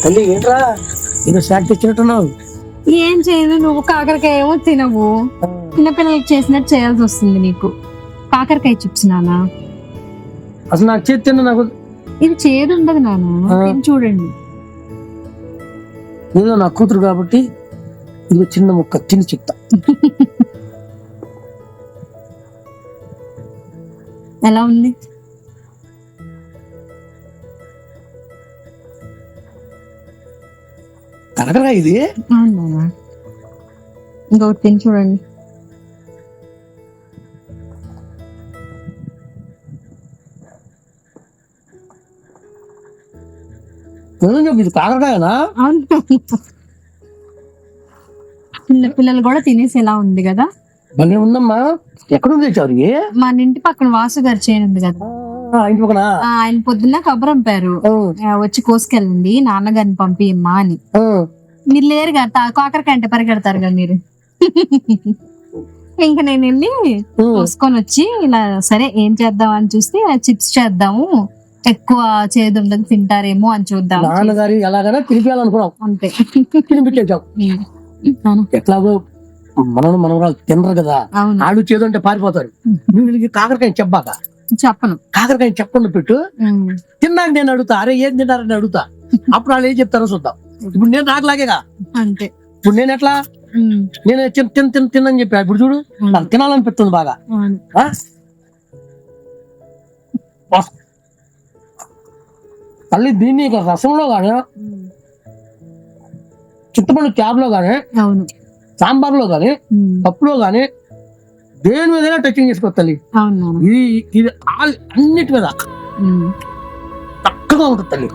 తల్లి ఏంట్రా ఏదో శాక్ తెచ్చినట్టున్నావు. ఏం చేయను, నువ్వు కాకరకాయ ఏమో తినవు. చిన్నపిల్లలకి చేసినట్టు చేయాల్సి వస్తుంది నీకు. కాకరకాయ చిప్స్ నానా. అసలు నాకు చేతి తిన్న నాకు ఇది చేదు ఉండదు నానా, తిని చూడండి. ఏదో నా కూతురు కాబట్టి ఇది చిన్న ముక్క తిని చెప్తా. ఎలా ఉంది? కాకరకాయ ఇది అవునా, ఇంకొకటి తిని చూడండి. ఇది కాకరకాయనా? అవును, చిన్న పిల్లలు కూడా తినేసేలా ఉంది కదా. భలే ఉందమ్మా. ఎక్కడుంది తెచ్చారు? మన ఇంటి పక్కన వాసు గారు చేయను ఉంది కదా, ఇంటి పక్కన. ఆయన పొద్దున్న కబురంపారు, వచ్చి కోసుకెళ్ళండి నాన్నగారిని పంపియమ్మా అని. మీరు లేరు కదా, కాకరకాయ అంటే పరిగెడతారు కదా మీరు. ఇంకా నేను వెళ్ళి కోసుకొని వచ్చి ఇలా సరే ఏం చేద్దాం అని చూస్తే చిప్స్ చేద్దాము, ఎక్కువ చేదు ఉండదు, తింటారేమో అని చూద్దాం. నాన్నగారి ఎలాగైనా తిరిపేయాలనుకున్నాం, అంతే. తినిపించావు. ఎట్లాగో మనవరాలు తినరు కదా, ఆడు చేదు అంటే పారిపోతారు. నువ్వు కాకరకాయ చెప్పాక చెప్పను, కాకరకాయ చెప్పకుండా పెట్టు. తిన్నాక నేను అడుగుతా, అరే ఏం తింటారని అడుగుతా. అప్పుడు వాళ్ళు ఏం చెప్తారో చూద్దాం. ఇప్పుడు నేను నాకులాగేగా, అంతే. ఇప్పుడు నేను ఎట్లా నేను తిన్నని చెప్పా. ఇప్పుడు చూడు నాకు తినాలనిపిస్తుంది బాగా. తల్లి దీన్ని రసంలో గానీ, చింతపండు క్యాబ్ లో గానీ, సాంబార్ లో గానీ, పప్పులో గానీ, దేని మీద టచింగ్ చేసుకోవచ్చు తల్లి. ఇది అన్నిటి మీద చక్కగా ఉంటుంది తల్లి.